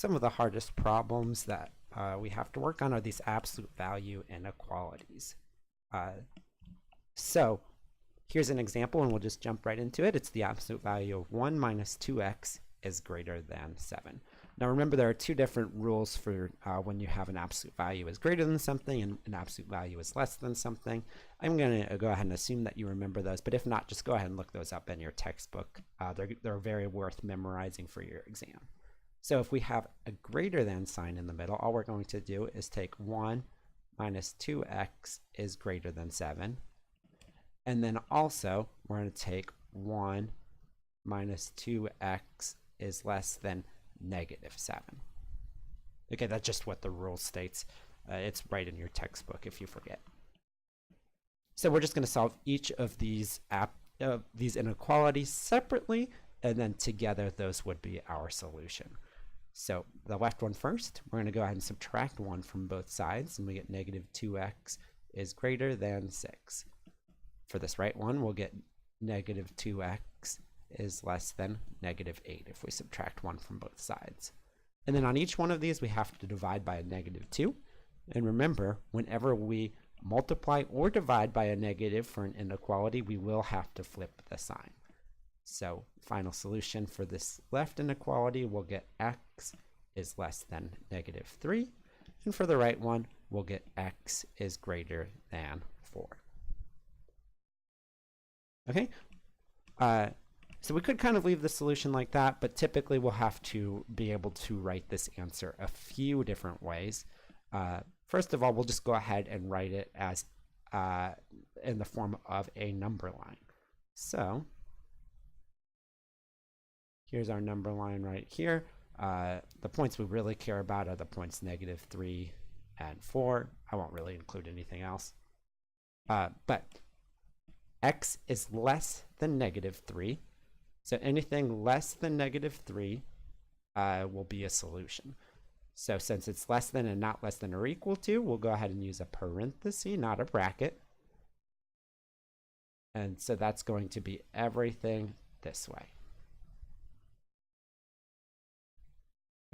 some of the hardest problems that we have to work on are these absolute value inequalities. So here's an example, and we'll just jump right into it. It's the absolute value of 1 minus 2x is greater than 7. Now remember, there are two different rules for when you have an absolute value is greater than something and an absolute value is less than something. I'm going to go ahead and assume that you remember those, but if not, just go ahead and look those up in your textbook. They're very worth memorizing for your exam. So if we have a greater than sign in the middle, all we're going to do is take 1 minus 2x is greater than 7. And then also, we're going to take 1 minus 2x is less than negative 7. Okay, that's just what the rule states. It's right in your textbook if you forget. So we're just going to solve each of these inequalities separately, and then together those would be our solution. So the left one first, we're going to go ahead and subtract 1 from both sides, and we get negative 2x is greater than 6. For this right one, we'll get negative 2x is less than negative 8 if we subtract 1 from both sides. And then on each one of these, we have to divide by a negative 2. And remember, whenever we multiply or divide by a negative for an inequality, we will have to flip the sign. So final solution for this left inequality, we'll get x is less than negative 3. And for the right one, we'll get x is greater than 4. Okay, so we could kind of leave the solution like that, but typically we'll have to be able to write this answer a few different ways. First of all, we'll just go ahead and write it as in the form of a number line. So here's our number line right here. The points we really care about are the points negative 3 and 4. I won't really include anything else. But x is less than negative 3. So anything less than negative 3 will be a solution. So since it's less than and not less than or equal to, we'll go ahead and use a parenthesis, not a bracket. And so that's going to be everything this way.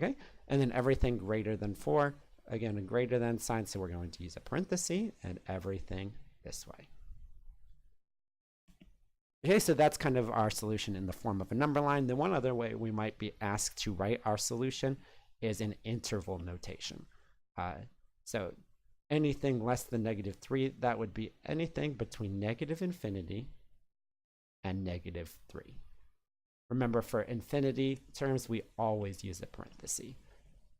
Okay, and then everything greater than 4, again, a greater than sign, so we're going to use a parenthesis, and everything this way. Okay, so that's kind of our solution in the form of a number line. The one other way we might be asked to write our solution is in interval notation. So anything less than negative 3, that would be anything between negative infinity and negative 3. Remember, for infinity terms, we always use a parenthesis.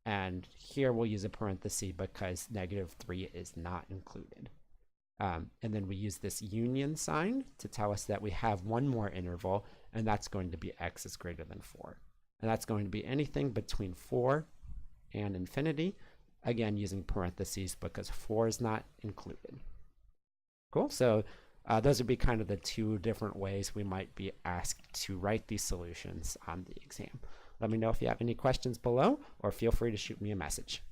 And here we'll use a parenthesis because negative 3 is not included. And then we use this union sign to tell us that we have one more interval, and that's going to be x is greater than 4. And that's going to be anything between 4 and infinity, again using parentheses because 4 is not included. Cool, so those would be kind of the two different ways we might be asked to write these solutions on the exam. Let me know if you have any questions below, or feel free to shoot me a message.